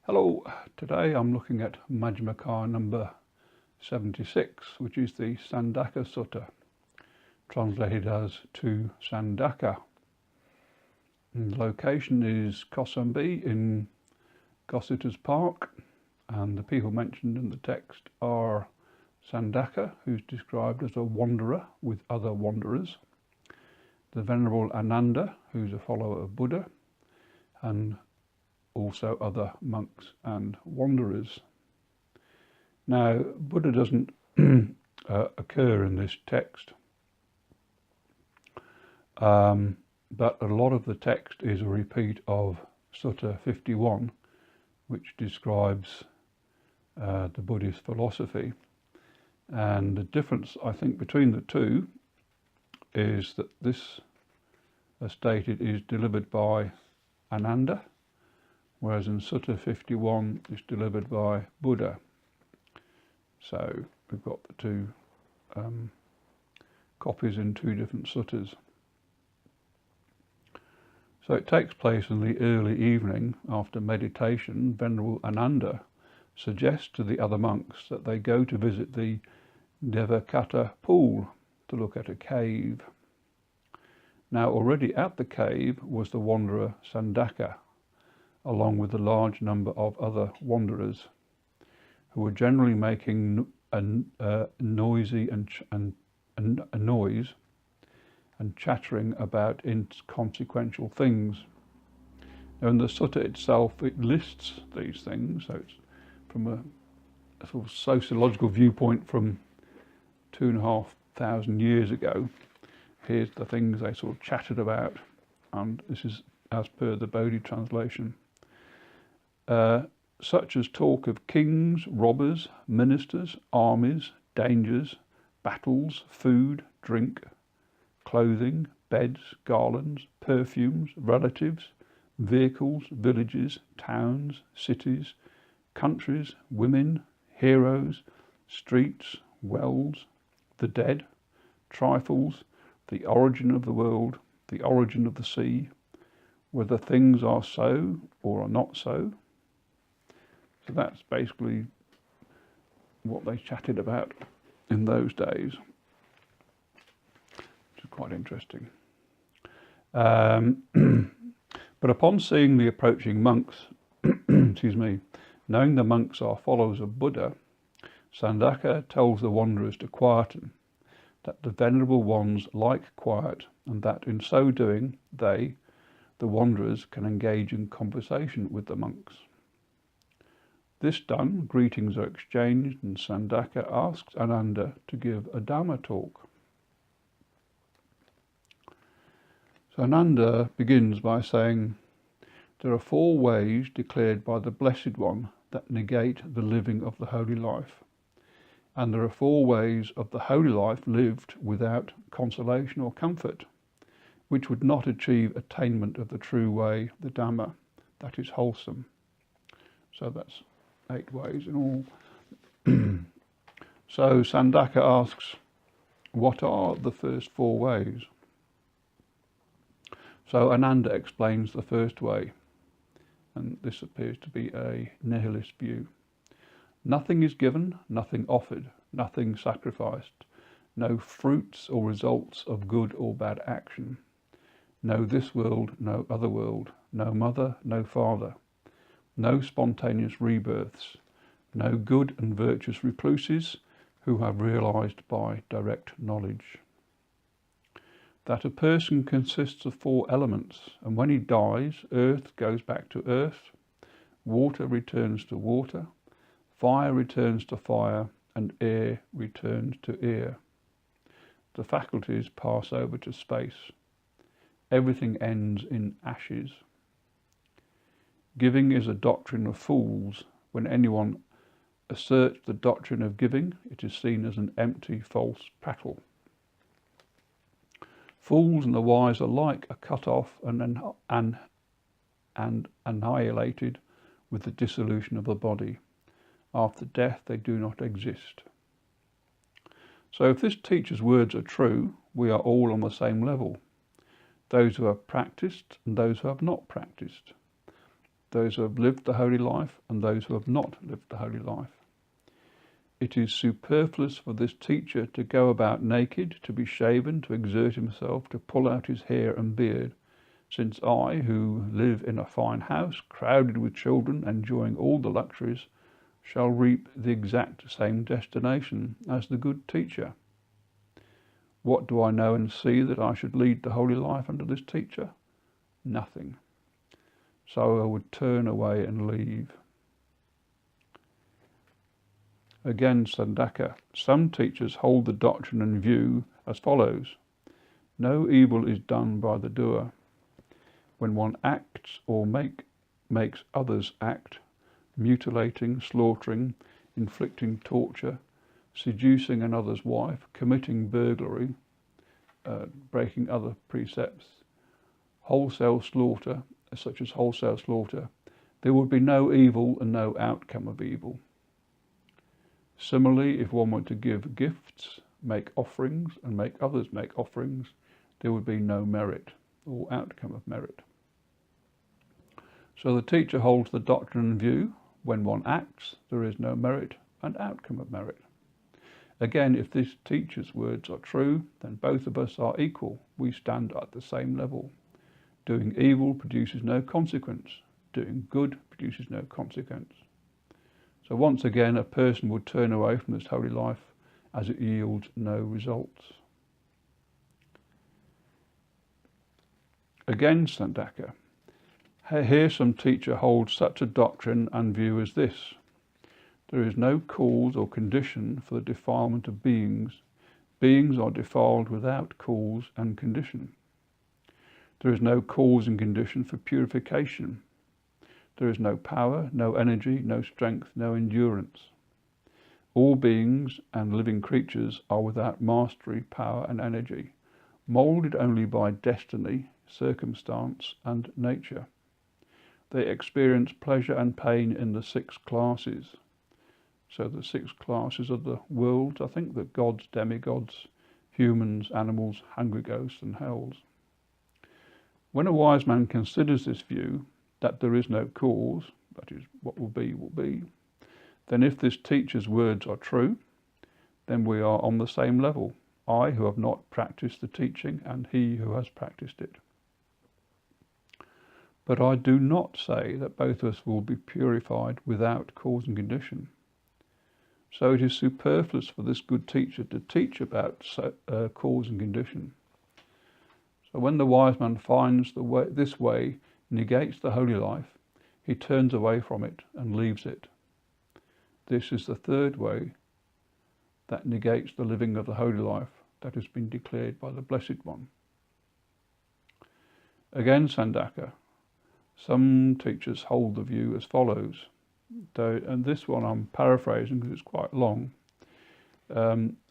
Hello, today I'm looking at Majjhima Nikaya number 76, which is the Sandaka Sutta, translated as To Sandaka. And the location is Kosambi in Gossiter's Park, and the people mentioned in the text are Sandaka, who's described as a wanderer with other wanderers, the Venerable Ananda, who's a follower of Buddha, and also other monks and wanderers. Now, Buddha doesn't occur in this text, but a lot of the text is a repeat of Sutta 51, which describes the Buddhist philosophy. And the difference, I think, between the two is that this, as stated, is delivered by Ananda, whereas in Sutta 51 it's delivered by Buddha. So we've got the two copies in two different suttas. So it takes place in the early evening after meditation. Venerable Ananda suggests to the other monks that they go to visit the Devakata pool to look at a cave. Now, already at the cave was the wanderer Sandaka, along with a large number of other wanderers, who were generally making a noise and chattering about inconsequential things. Now, in the sutta itself, it lists these things, so it's from a sort of sociological viewpoint from 2,500 years ago. Here's the things they sort of chatted about, and this is as per the Bodhi translation. Such as talk of kings, robbers, ministers, armies, dangers, battles, food, drink, clothing, beds, garlands, perfumes, relatives, vehicles, villages, towns, cities, countries, women, heroes, streets, wells, the dead, trifles, the origin of the world, the origin of the sea, whether things are so or are not so. So that's basically what they chatted about in those days, which is quite interesting. But upon seeing the approaching monks, knowing the monks are followers of Buddha, Sandaka tells the wanderers to quieten, that the venerable ones like quiet, and that in so doing they, the wanderers, can engage in conversation with the monks. This done, greetings are exchanged, and Sandaka asks Ananda to give a Dhamma talk. So Ananda begins by saying, there are 4 ways declared by the Blessed One that negate the living of the holy life, and there are 4 ways of the holy life lived without consolation or comfort, which would not achieve attainment of the true way, the Dhamma, that is wholesome. So that's 8 ways in all. So Sandaka asks, what are the first 4 ways? So Ananda explains the first way, and this appears to be a nihilist view. Nothing is given, nothing offered, nothing sacrificed, no fruits or results of good or bad action, no this world, no other world, no mother, no father, no spontaneous rebirths, no good and virtuous recluses who have realized by direct knowledge. That a person consists of 4 elements, and when he dies, earth goes back to earth, water returns to water, fire returns to fire, and air returns to air. The faculties pass over to space. Everything ends in ashes. Giving is a doctrine of fools. When anyone asserts the doctrine of giving, it is seen as an empty, false prattle. Fools and the wise alike are cut off and annihilated with the dissolution of the body. After death they do not exist. So if this teacher's words are true, we are all on the same level, those who have practiced and those who have not practiced. those who have lived the holy life and those who have not lived the holy life. It is superfluous for this teacher to go about naked, to be shaven, to exert himself, to pull out his hair and beard, since I, who live in a fine house, crowded with children, enjoying all the luxuries, shall reap the exact same destination as the good teacher. What do I know and see that I should lead the holy life under this teacher? Nothing. So I would turn away and leave. Again, Sandaka, some teachers hold the doctrine and view as follows. No evil is done by the doer. When one acts or makes others act, mutilating, slaughtering, inflicting torture, seducing another's wife, committing burglary, breaking other precepts, wholesale slaughter, such as wholesale slaughter, there would be no evil and no outcome of evil. Similarly, if one were to give gifts, make offerings, and make others make offerings, there would be no merit or outcome of merit. So the teacher holds the doctrine and view, when one acts, there is no merit and outcome of merit. Again, if this teacher's words are true, then both of us are equal. We stand at the same level. Doing evil produces no consequence. Doing good produces no consequence. So once again, a person would turn away from this holy life as it yields no results. Again, Sandaka, here some teacher holds such a doctrine and view as this. There is no cause or condition for the defilement of beings. Beings are defiled without cause and condition. There is no cause and condition for purification. There is no power, no energy, no strength, no endurance. All beings and living creatures are without mastery, power and energy, moulded only by destiny, circumstance and nature. They experience pleasure and pain in the 6 classes. So the 6 classes of the world, I think, the gods, demigods, humans, animals, hungry ghosts and hells. When a wise man considers this view, that there is no cause, that is, what will be, then if this teacher's words are true, then we are on the same level, I who have not practiced the teaching and he who has practiced it. But I do not say that both of us will be purified without cause and condition. So it is superfluous for this good teacher to teach about cause and condition. So when the wise man finds this way negates the holy life, he turns away from it and leaves it. This is the third way that negates the living of the holy life that has been declared by the Blessed One. Again, Sandaka, some teachers hold the view as follows, and this one I'm paraphrasing because it's quite long.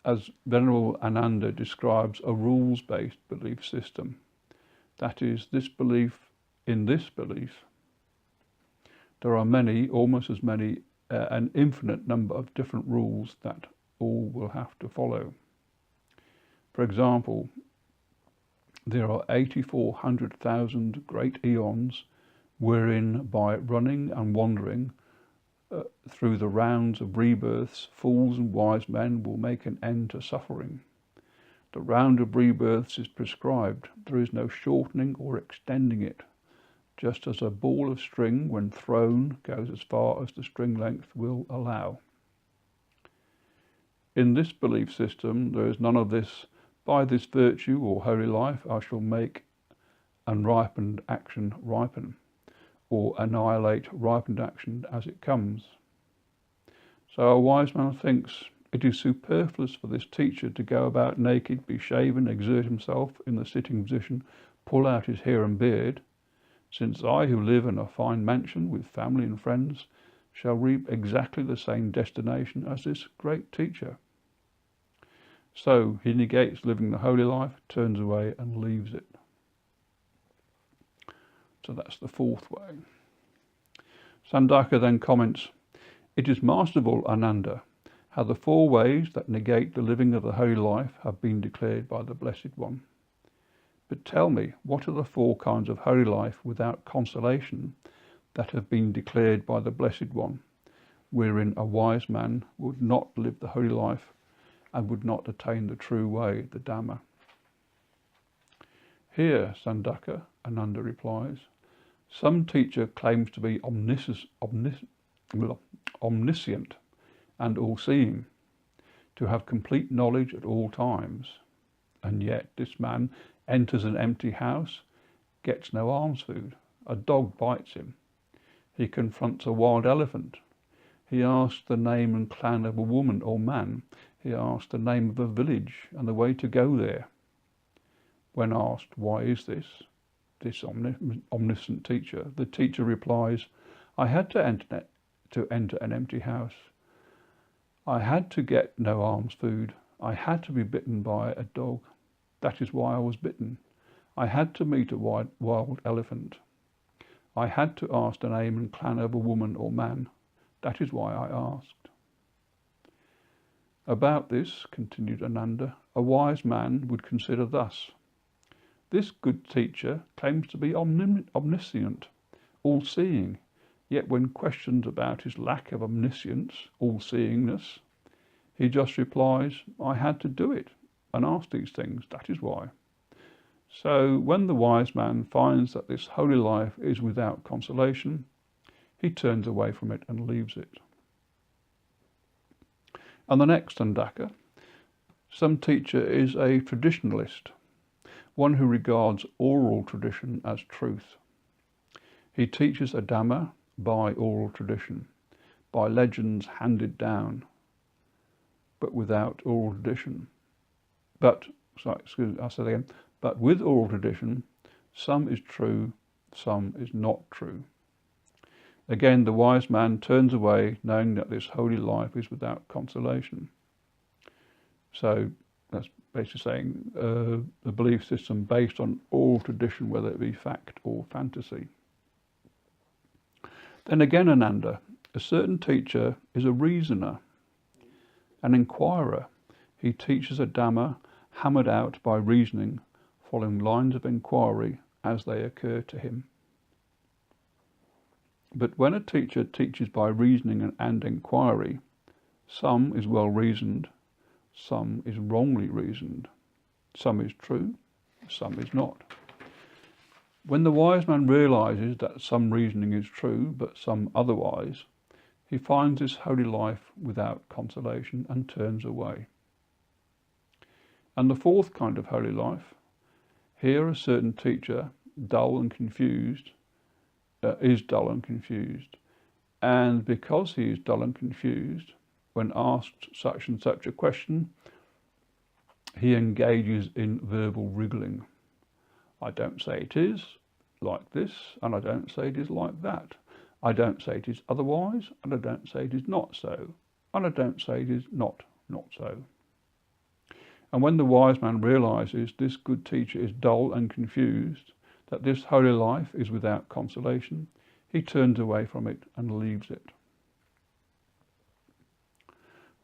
As Venerable Ananda describes a rules-based belief system. That is, in this belief, there are many, almost as many, an infinite number of different rules that all will have to follow. For example, there are 8,400,000 great eons wherein by running and wandering through the rounds of rebirths, fools and wise men will make an end to suffering. The round of rebirths is prescribed. There is no shortening or extending it, just as a ball of string, when thrown, goes as far as the string length will allow. In this belief system, there is none of this, by this virtue or holy life I shall make unripened action ripen, or annihilate ripened action as it comes. So a wise man thinks, it is superfluous for this teacher to go about naked, be shaven, exert himself in the sitting position, pull out his hair and beard, since I, who live in a fine mansion with family and friends, shall reap exactly the same destination as this great teacher. So he negates living the holy life, turns away and leaves it. So that's the 4th way. Sandaka then comments, it is masterful, Ananda, how the 4 ways that negate the living of the holy life have been declared by the Blessed One. But tell me, what are the 4 kinds of holy life without consolation that have been declared by the Blessed One, wherein a wise man would not live the holy life and would not attain the true way, the Dhamma. Here, Sandaka, Ananda replies, some teacher claims to be omniscient and all-seeing, to have complete knowledge at all times, and yet this man enters an empty house, gets no alms food, a dog bites him, he confronts a wild elephant, he asks the name and clan of a woman or man, he asks the name of a village and the way to go there. When asked, why is this omniscient teacher, the teacher replies, I had to enter an empty house. I had to get no alms food. I had to be bitten by a dog. That is why I was bitten. I had to meet a wild elephant. I had to ask the name and clan of a woman or man. That is why I asked. About this, continued Ananda, a wise man would consider thus. This good teacher claims to be omniscient, all-seeing, yet when questioned about his lack of omniscience, all-seeingness, he just replies, I had to do it and ask these things, that is why. So when the wise man finds that this holy life is without consolation, he turns away from it and leaves it. And the next Sandaka, some teacher is a traditionalist, one who regards oral tradition as truth. He teaches a Dhamma by oral tradition, by legends handed down, but without oral tradition. But with oral tradition, some is true, some is not true. Again, the wise man turns away, knowing that this holy life is without consolation. So that's basically saying the belief system based on oral tradition, whether it be fact or fantasy. Then again, Ananda, a certain teacher is a reasoner, an inquirer. He teaches a Dhamma hammered out by reasoning, following lines of inquiry as they occur to him. But when a teacher teaches by reasoning and inquiry, some is well reasoned, some is wrongly reasoned, some is true, some is not. When the wise man realizes that some reasoning is true, but some otherwise, he finds this holy life without consolation and turns away. And the fourth kind of holy life, here a certain teacher, dull and confused, is dull and confused. And because he is dull and confused, when asked such and such a question, he engages in verbal wriggling. I don't say it is like this, and I don't say it is like that. I don't say it is otherwise, and I don't say it is not so, and I don't say it is not so. And when the wise man realizes this good teacher is dull and confused, that this holy life is without consolation, he turns away from it and leaves it.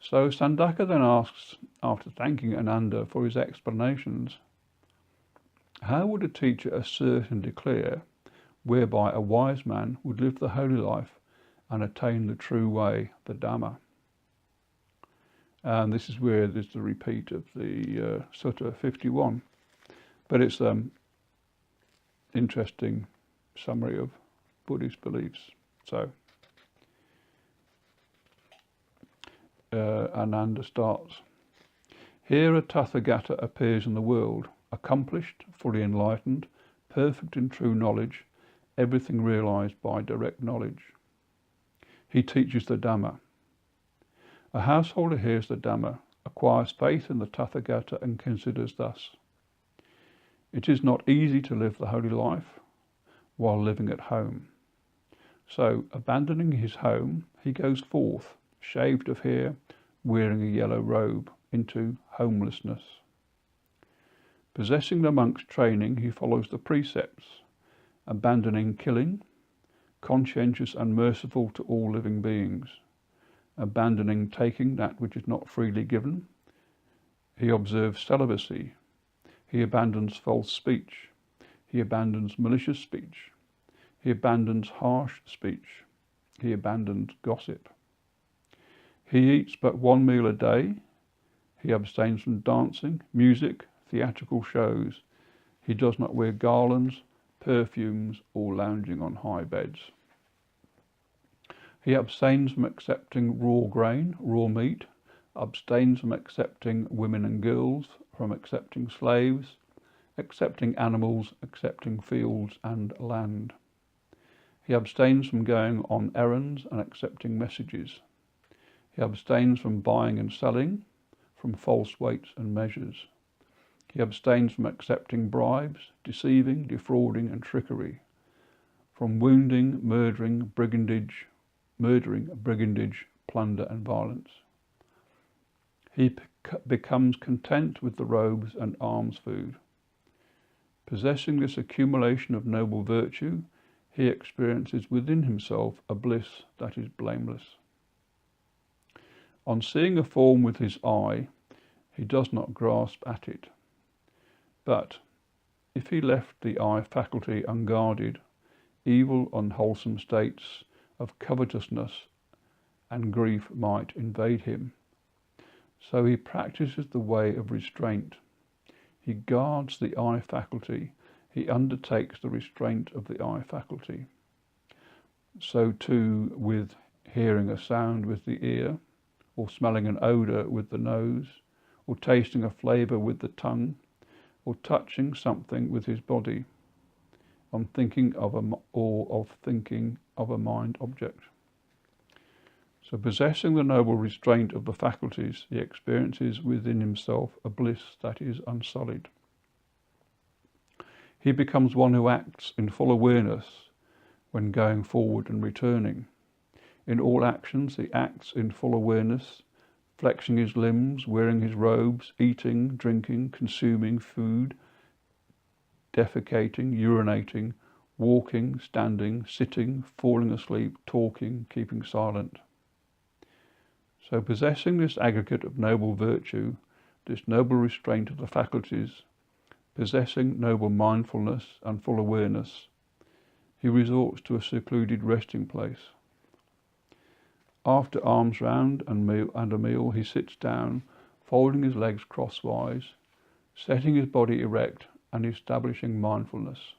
So Sandaka then asks, after thanking Ananda for his explanations, how would a teacher assert and declare whereby a wise man would live the holy life and attain the true way, the Dhamma? And this is where there's the repeat of the Sutta 51. But it's interesting summary of Buddhist beliefs. So Ananda starts, here a Tathagata appears in the world, accomplished, fully enlightened, perfect in true knowledge, everything realized by direct knowledge. He teaches the Dhamma. A householder hears the Dhamma, acquires faith in the Tathagata and considers thus, it is not easy to live the holy life while living at home. So, abandoning his home, he goes forth, shaved of hair, wearing a yellow robe, into homelessness. Possessing the monk's training, he follows the precepts, abandoning killing, conscientious and merciful to all living beings, abandoning taking that which is not freely given. He observes celibacy. He abandons false speech. He abandons malicious speech. He abandons harsh speech. He abandons gossip. He eats but one meal a day. He abstains from dancing, music, theatrical shows. He does not wear garlands, perfumes, or lounging on high beds. He abstains from accepting raw grain, raw meat, abstains from accepting women and girls, from accepting slaves, accepting animals, accepting fields and land. He abstains from going on errands and accepting messages. He abstains from buying and selling, from false weights and measures. He abstains from accepting bribes, deceiving, defrauding and trickery, from wounding, murdering, brigandage, plunder and violence. He becomes content with the robes and alms food. Possessing this accumulation of noble virtue, he experiences within himself a bliss that is blameless. On seeing a form with his eye, he does not grasp at it. But if he left the eye faculty unguarded, evil, unwholesome states of covetousness and grief might invade him. So he practices the way of restraint. He guards the eye faculty. He undertakes the restraint of the eye faculty. So too with hearing a sound with the ear, or smelling an odour with the nose, or tasting a flavour with the tongue, or touching something with his body, on thinking of a mind object. So possessing the noble restraint of the faculties, he experiences within himself a bliss that is unsullied. He becomes one who acts in full awareness when going forward and returning. In all actions, he acts in full awareness, flexing his limbs, wearing his robes, eating, drinking, consuming food, defecating, urinating, walking, standing, sitting, falling asleep, talking, keeping silent. So possessing this aggregate of noble virtue, this noble restraint of the faculties, possessing noble mindfulness and full awareness, he resorts to a secluded resting place. After alms round and a meal, he sits down, folding his legs crosswise, setting his body erect and establishing mindfulness.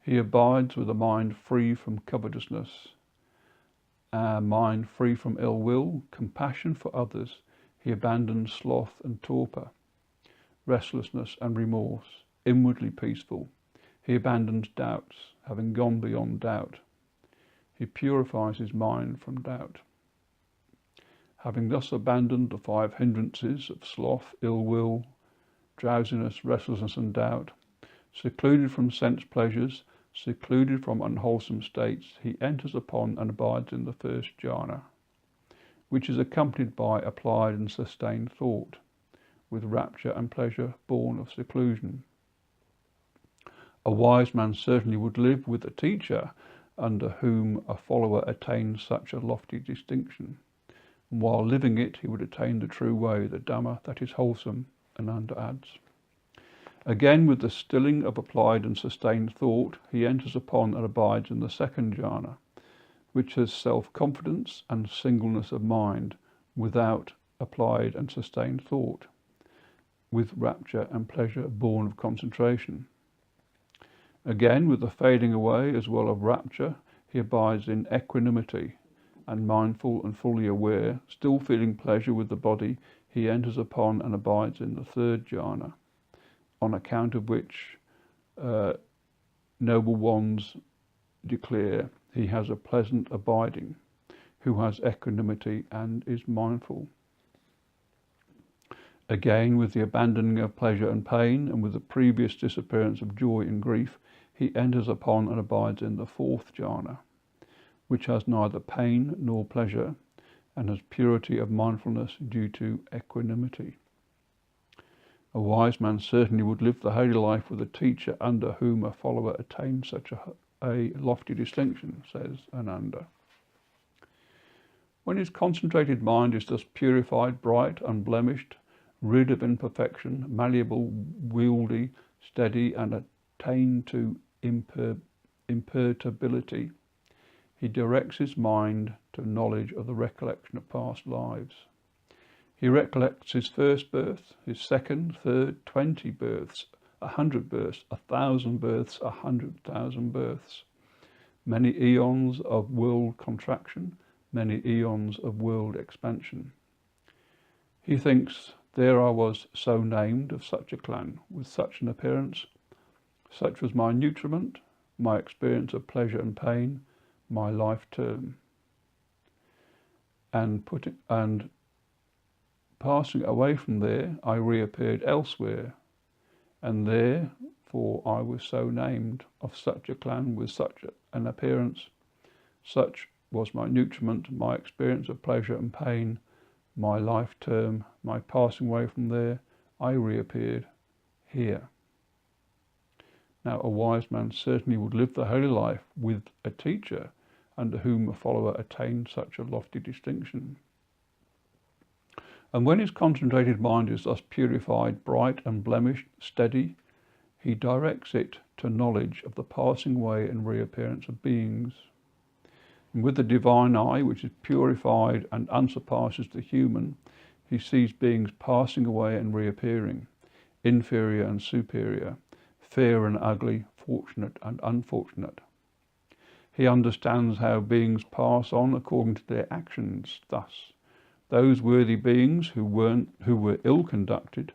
He abides with a mind free from covetousness, a mind free from ill will, compassion for others. He abandons sloth and torpor, restlessness and remorse, inwardly peaceful. He abandons doubts, having gone beyond doubt. He purifies his mind from doubt. Having thus abandoned the 5 hindrances of sloth, ill will, drowsiness, restlessness and doubt, secluded from sense pleasures, secluded from unwholesome states, he enters upon and abides in the first jhana, which is accompanied by applied and sustained thought, with rapture and pleasure born of seclusion. A wise man certainly would live with a teacher under whom a follower attains such a lofty distinction, and while living it he would attain the true way, the Dhamma that is wholesome. Ananda adds. Again, with the stilling of applied and sustained thought, he enters upon and abides in the second jhana, which has self-confidence and singleness of mind without applied and sustained thought, with rapture and pleasure born of concentration. Again, with the fading away as well of rapture, he abides in equanimity, and mindful and fully aware, still feeling pleasure with the body, he enters upon and abides in the third jhana, on account of which noble ones declare he has a pleasant abiding, who has equanimity and is mindful. Again, with the abandoning of pleasure and pain, and with the previous disappearance of joy and grief, he enters upon and abides in the fourth jhana, which has neither pain nor pleasure, and has purity of mindfulness due to equanimity. A wise man certainly would live the holy life with a teacher under whom a follower attains such a lofty distinction, says Ananda. When his concentrated mind is thus purified, bright, unblemished, rid of imperfection, malleable, wieldy, steady, and attained to imperturbability. He directs his mind to knowledge of the recollection of past lives. He recollects his first birth, his second, third, 20 births, 100 births, 1,000 births, 100,000 births, many eons of world contraction, many eons of world expansion. He thinks, there I was so named of such a clan, with such an appearance, such was my nutriment, my experience of pleasure and pain, my life term. And passing away from there, I reappeared elsewhere, and therefore I was so named of such a clan with such an appearance, such was my nutriment, my experience of pleasure and pain, my life term, my passing away from there, I reappeared here. Now a wise man certainly would live the holy life with a teacher under whom a follower attained such a lofty distinction. And when his concentrated mind is thus purified, bright and blemished, steady, he directs it to knowledge of the passing away and reappearance of beings. And with the divine eye, which is purified and unsurpasses the human, he sees beings passing away and reappearing, inferior and superior, fair and ugly, fortunate and unfortunate. He understands how beings pass on according to their actions. Thus, those worthy beings who were ill-conducted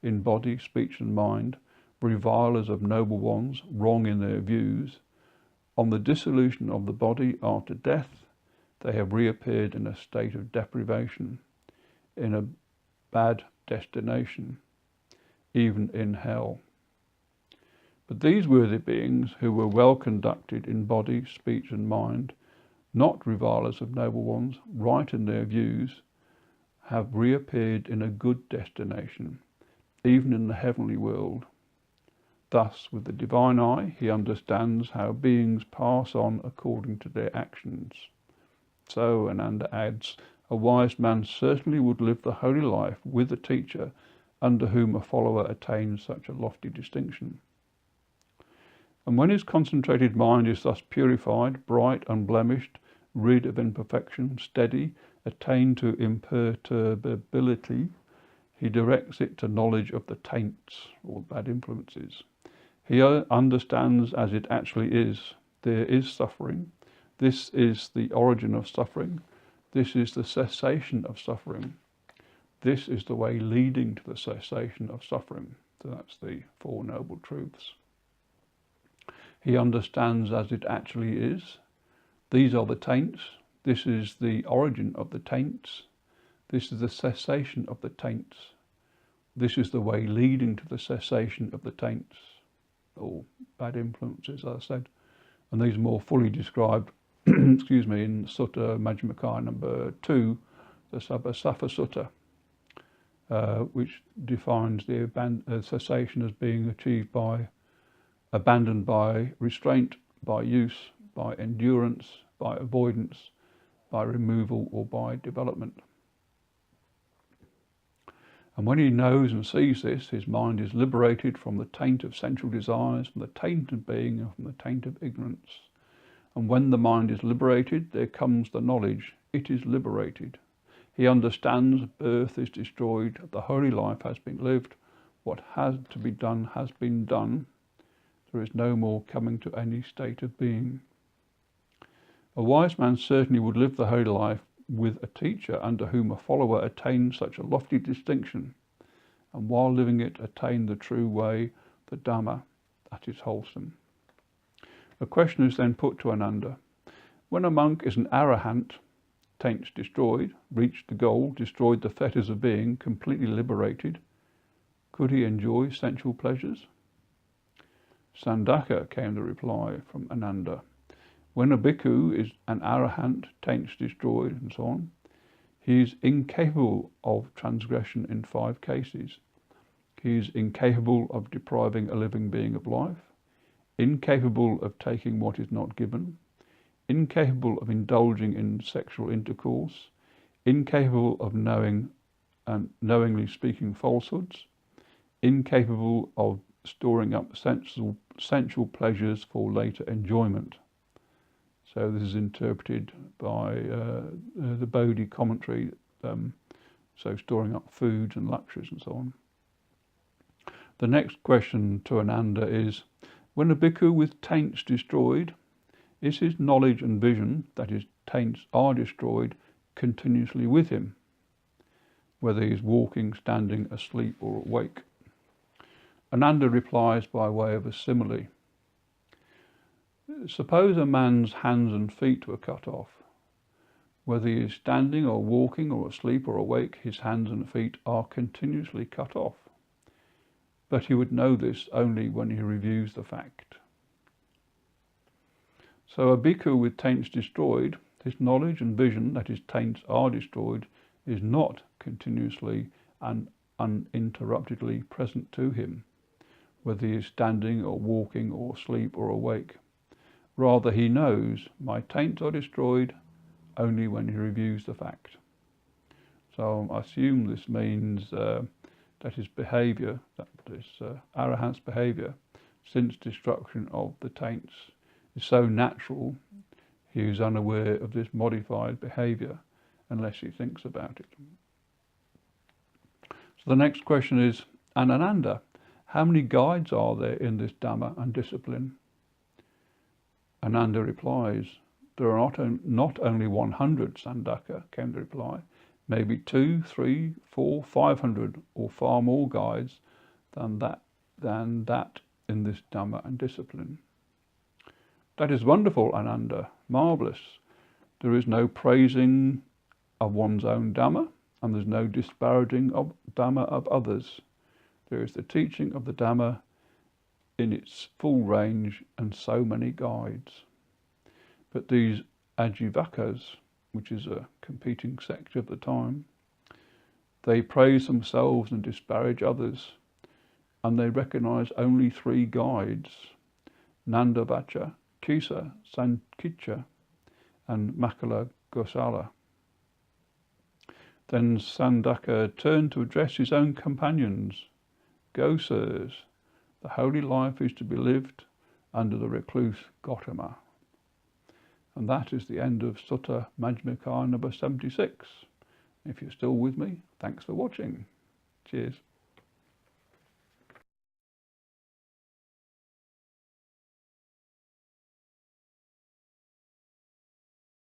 in body, speech and mind, revilers of noble ones, wrong in their views, on the dissolution of the body after death, they have reappeared in a state of deprivation, in a bad destination, even in hell. But these worthy beings, who were well conducted in body, speech and mind, not revilers of noble ones, right in their views, have reappeared in a good destination, even in the heavenly world. Thus, with the divine eye, he understands how beings pass on according to their actions. So, Ananda adds, a wise man certainly would live the holy life with a teacher under whom a follower attains such a lofty distinction. And when his concentrated mind is thus purified, bright, unblemished, rid of imperfection, steady, attained to imperturbability, he directs it to knowledge of the taints, or bad influences. He understands as it actually is. There is suffering. This is the origin of suffering. This is the cessation of suffering. This is the way leading to the cessation of suffering. So that's the Four Noble Truths. He understands as it actually is. These are the taints. This is the origin of the taints. This is the cessation of the taints. This is the way leading to the cessation of the taints, or bad influences, as I said. And these are more fully described excuse me, in Sutta Majjhima Nikaya number 2, the Sutta, which defines the cessation as being achieved by, abandoned by restraint, by use, by endurance, by avoidance, by removal, or by development. And when he knows and sees this, his mind is liberated from the taint of sensual desires, from the taint of being, and from the taint of ignorance. And when the mind is liberated, there comes the knowledge, it is liberated. He understands birth is destroyed, the holy life has been lived, what had to be done has been done. There is no more coming to any state of being. A wise man certainly would live the holy life with a teacher under whom a follower attains such a lofty distinction, and while living it attain the true way, the Dhamma, that is wholesome. A question is then put to Ananda. When a monk is an arahant, taints destroyed, reached the goal, destroyed the fetters of being, completely liberated, could he enjoy sensual pleasures? Sandaka, came the reply from Ananda. When a bhikkhu is an arahant, taints destroyed, and so on, he is incapable of transgression in 5 cases. He is incapable of depriving a living being of life, incapable of taking what is not given, incapable of indulging in sexual intercourse, incapable of knowing and knowingly speaking falsehoods, incapable of storing up sensual pleasures for later enjoyment. So this is interpreted by the Bodhi commentary, so storing up foods and luxuries and so on. The next question to Ananda is, when a bhikkhu with taints destroyed, is his knowledge and vision that his taints are destroyed continuously with him, whether he is walking, standing, asleep or awake? Ananda replies by way of a simile. Suppose a man's hands and feet were cut off. Whether he is standing or walking or asleep or awake, his hands and feet are continuously cut off. But he would know this only when he reviews the fact. So a bhikkhu with taints destroyed, his knowledge and vision that his taints are destroyed is not continuously and uninterruptedly present to him, whether he is standing or walking or asleep or awake. Rather, he knows, my taints are destroyed only when he reviews the fact. So I assume this means that his behaviour, that this arahant's behaviour, since destruction of the taints, is so natural, he is unaware of this modified behaviour unless he thinks about it. So the next question is, Ananda, how many guides are there in this Dhamma and discipline? Ananda replies, there are not only 100, Sandaka, came the reply, maybe 2, 3, 4, 500 or far more guides than that in this Dhamma and discipline. That is wonderful, Ananda, marvellous. There is no praising of one's own Dhamma, and there's no disparaging of Dhamma of others. There is the teaching of the Dhamma in its full range and so many guides. But these Ajivakas, which is a competing sect of the time, they praise themselves and disparage others, and they recognize only 3 guides, Nandavacha, Kisa, Sankicha, and Makala Gosala. Then Sandaka turned to address his own companions. Go, sirs, the holy life is to be lived under the recluse Gautama. And that is the end of Sutta Majjhima Nikaya number 76. If you're still with me, thanks for watching. Cheers.